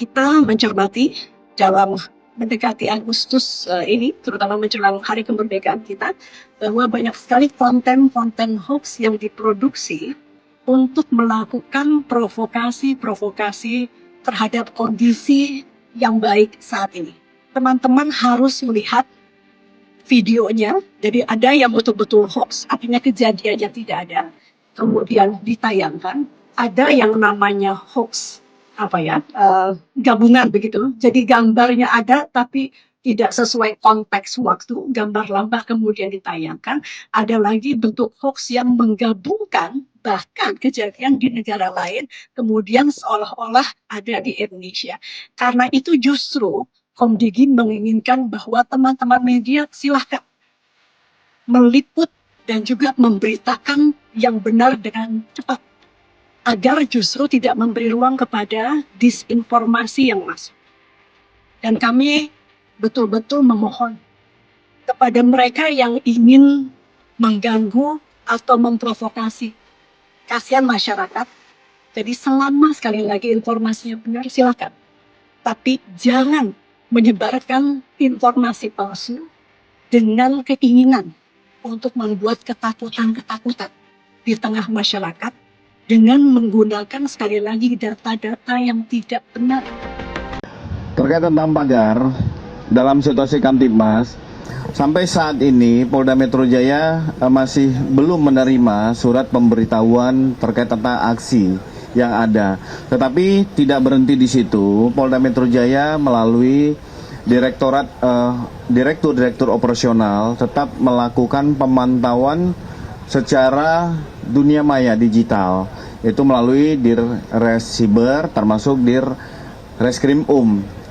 kita mencermati dalam mendekati Agustus ini, terutama menjelang hari kemerdekaan kita, bahwa banyak sekali konten-konten hoax yang diproduksi untuk melakukan provokasi-provokasi terhadap kondisi yang baik saat ini. Teman-teman harus melihat videonya, jadi ada yang betul-betul hoax, artinya kejadiannya tidak ada, kemudian ditayangkan. Ada yang namanya hoax gabungan begitu. Jadi gambarnya ada tapi tidak sesuai konteks waktu, gambar lama kemudian ditayangkan. Ada lagi bentuk hoax yang menggabungkan bahkan kejadian di negara lain, kemudian seolah-olah ada di Indonesia. Karena itu justru Komdigi menginginkan bahwa teman-teman media silahkan meliput dan juga memberitakan yang benar dengan cepat, agar justru tidak memberi ruang kepada disinformasi yang masuk. Dan kami betul-betul memohon kepada mereka yang ingin mengganggu atau memprovokasi. Kasihan masyarakat. Jadi selama sekali lagi informasinya benar, silakan. Tapi jangan menyebarkan informasi palsu dengan keinginan untuk membuat ketakutan-ketakutan di tengah masyarakat dengan menggunakan sekali lagi data-data yang tidak benar. Terkait tentang pagar, dalam situasi Kamtibmas, sampai saat ini Polda Metro Jaya masih belum menerima surat pemberitahuan terkait tentang aksi yang ada. Tetapi tidak berhenti di situ, Polda Metro Jaya melalui Direktur Operasional tetap melakukan pemantauan secara dunia maya digital, itu melalui Dir-Res-Siber termasuk Dir-Reskrim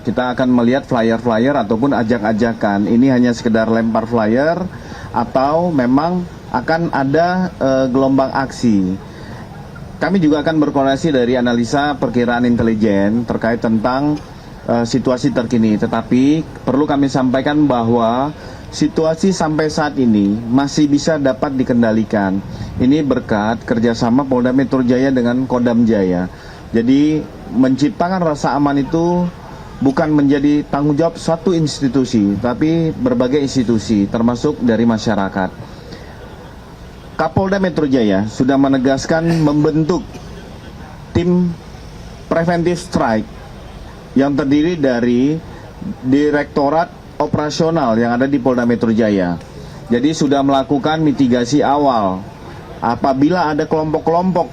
Kita akan melihat flyer-flyer ataupun ajak-ajakan. Ini hanya sekedar lempar flyer atau memang akan ada gelombang aksi. Kami juga akan berkoordinasi dari analisa perkiraan intelijen terkait tentang situasi terkini. Tetapi perlu kami sampaikan bahwa situasi sampai saat ini masih bisa dapat dikendalikan. Ini berkat kerjasama Polda Metro Jaya dengan Kodam Jaya. Jadi menciptakan rasa aman itu bukan menjadi tanggung jawab satu institusi, tapi berbagai institusi termasuk dari masyarakat. Kapolda Metro Jaya sudah menegaskan membentuk tim preventive strike yang terdiri dari Direktorat Operasional yang ada di Polda Metro Jaya. Jadi sudah melakukan mitigasi awal apabila ada kelompok-kelompok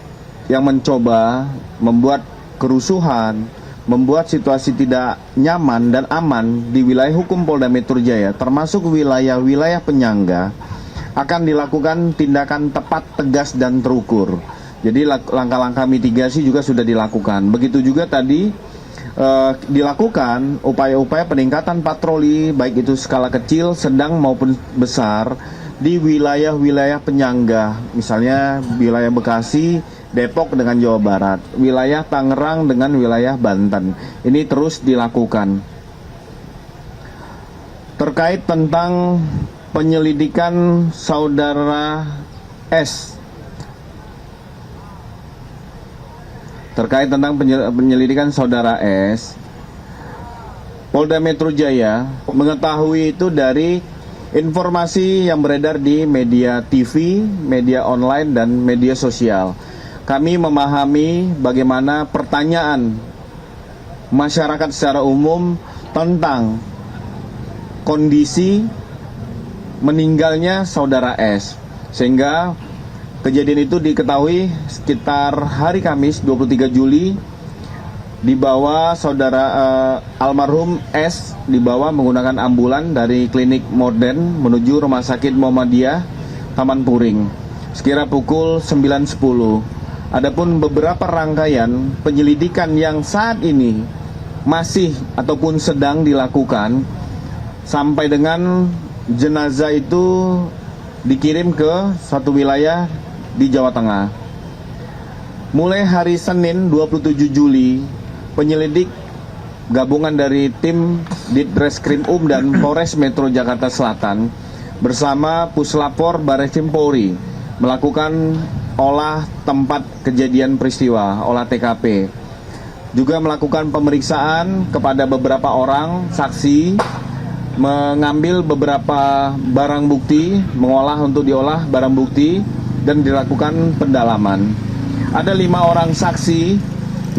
yang mencoba membuat kerusuhan, membuat situasi tidak nyaman dan aman di wilayah hukum Polda Metro Jaya, termasuk wilayah-wilayah penyangga, akan dilakukan tindakan tepat, tegas, dan terukur. Jadi langkah-langkah mitigasi juga sudah dilakukan. Begitu juga tadi dilakukan upaya-upaya peningkatan patroli, baik itu skala kecil, sedang maupun besar, di wilayah-wilayah penyangga, misalnya wilayah Bekasi, Depok dengan Jawa Barat, wilayah Tangerang dengan wilayah Banten. Ini terus dilakukan. Terkait tentang penyelidikan saudara S, terkait tentang penyelidikan saudara S, Polda Metro Jaya mengetahui itu dari informasi yang beredar di media TV, media online, dan media sosial. Kami memahami bagaimana pertanyaan masyarakat secara umum tentang kondisi meninggalnya saudara S, sehingga kejadian itu diketahui sekitar hari Kamis 23 Juli, dibawa saudara almarhum S dibawa menggunakan ambulan dari klinik Morden menuju Rumah Sakit Muhammadiyah Taman Puring sekira pukul 9.10. Adapun beberapa rangkaian penyelidikan yang saat ini masih ataupun sedang dilakukan sampai dengan jenazah itu dikirim ke suatu wilayah di Jawa Tengah. Mulai hari Senin 27 Juli, penyelidik gabungan dari tim Ditreskrim dan Polres Metro Jakarta Selatan bersama Puslapor Barreskrim Polri melakukan olah tempat kejadian peristiwa, olah TKP. juga melakukan pemeriksaan kepada beberapa orang saksi, mengambil beberapa barang bukti, mengolah untuk diolah barang bukti, dan dilakukan pendalaman. Ada 5 orang saksi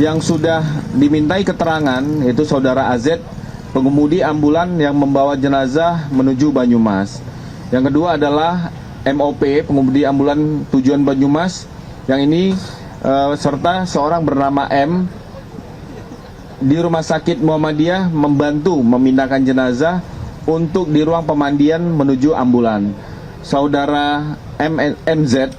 yang sudah dimintai keterangan, yaitu saudara AZ, pengemudi ambulan yang membawa jenazah menuju Banyumas. Yang kedua adalah MOP, pengemudi ambulan tujuan Banyumas, yang ini serta seorang bernama M di Rumah Sakit Muhammadiyah membantu memindahkan jenazah untuk di ruang pemandian menuju ambulan. Saudara MZ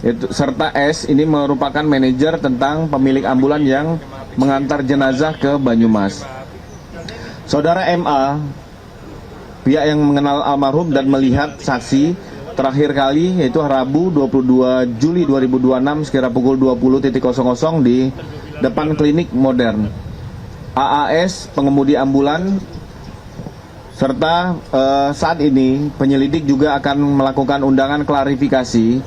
itu, serta S ini merupakan manajer tentang pemilik ambulan yang mengantar jenazah ke Banyumas. Saudara MA, pihak yang mengenal almarhum dan melihat saksi terakhir kali, yaitu Rabu 22 Juli 2026 sekira pukul 20.00 di depan klinik modern. AAS, pengemudi ambulan, serta saat ini penyelidik juga akan melakukan undangan klarifikasi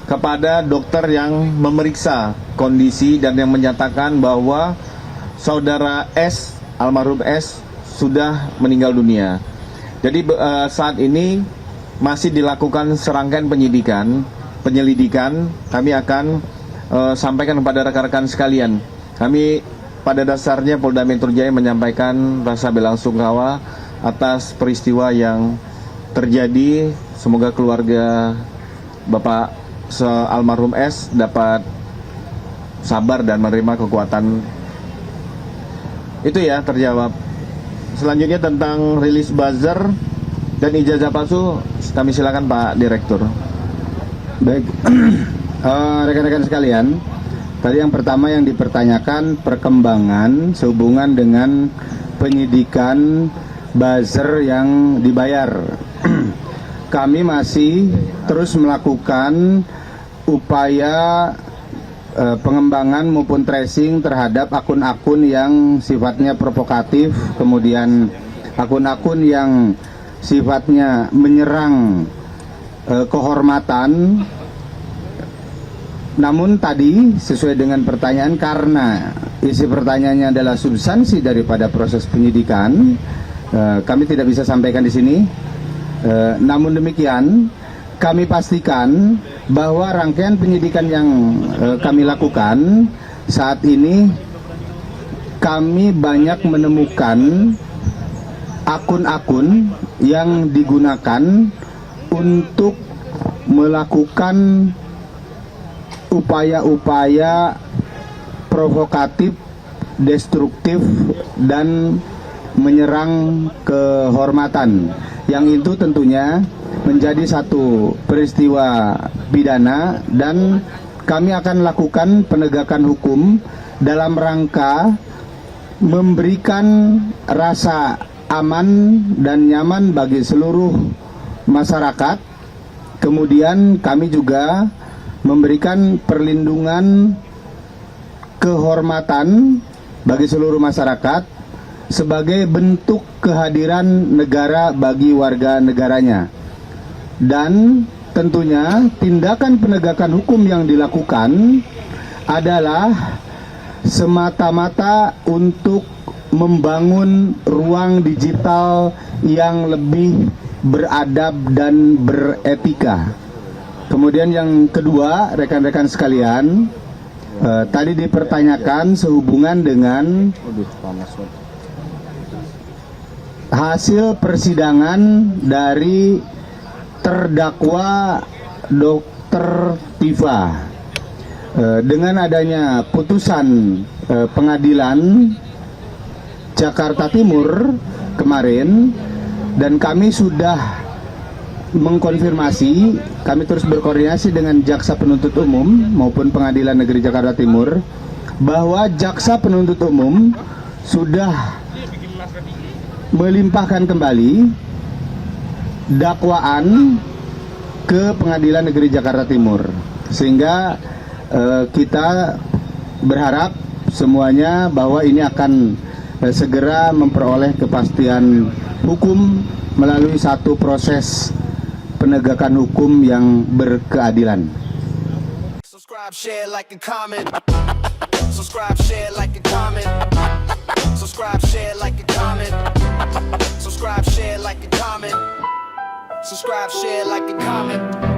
kepada dokter yang memeriksa kondisi dan yang menyatakan bahwa saudara S, almarhum S, sudah meninggal dunia. Jadi saat ini masih dilakukan serangkaian penyelidikan. Kami akan sampaikan kepada rekan-rekan sekalian. Kami pada dasarnya Polda Metro Jaya menyampaikan rasa belasungkawa atas peristiwa yang terjadi. Semoga keluarga Bapak almarhum S dapat sabar dan menerima kekuatan. Itu ya, terjawab. Selanjutnya tentang rilis buzzer dan ijazah palsu, kami silakan Pak Direktur. Baik, rekan-rekan sekalian, tadi yang pertama yang dipertanyakan perkembangan sehubungan dengan penyidikan buzzer yang dibayar. Kami masih terus melakukan upaya pengembangan maupun tracing terhadap akun-akun yang sifatnya provokatif, kemudian akun-akun yang sifatnya menyerang kehormatan. Namun tadi sesuai dengan pertanyaan, karena isi pertanyaannya adalah substansi daripada proses penyidikan, kami tidak bisa sampaikan di sini. Namun demikian, kami pastikan bahwa rangkaian penyidikan yang kami lakukan saat ini, kami banyak menemukan akun-akun yang digunakan untuk melakukan upaya-upaya provokatif, destruktif, dan menyerang kehormatan. Yang itu tentunya menjadi satu peristiwa pidana, dan kami akan lakukan penegakan hukum dalam rangka memberikan rasa aman dan nyaman bagi seluruh masyarakat. Kemudian kami juga memberikan perlindungan kehormatan bagi seluruh masyarakat sebagai bentuk kehadiran negara bagi warga negaranya. Dan tentunya tindakan penegakan hukum yang dilakukan adalah semata-mata untuk membangun ruang digital yang lebih beradab dan beretika. Kemudian yang kedua, rekan-rekan sekalian, tadi dipertanyakan sehubungan dengan hasil persidangan dari terdakwa Dr. Tifa. Dengan adanya putusan pengadilan Jakarta Timur kemarin, dan kami sudah mengkonfirmasi, kami terus berkoordinasi dengan Jaksa Penuntut Umum maupun Pengadilan Negeri Jakarta Timur, bahwa Jaksa Penuntut Umum sudah melimpahkan kembali dakwaan ke Pengadilan Negeri Jakarta Timur, sehingga kita berharap semuanya bahwa ini akan segera memperoleh kepastian hukum melalui satu proses penegakan hukum yang berkeadilan. Subscribe, share, like, and comment. Subscribe. Subscribe, share, like, and comment. Subscribe, share, like, and comment. Subscribe, share, like, and comment. Subscribe, share, like, and comment.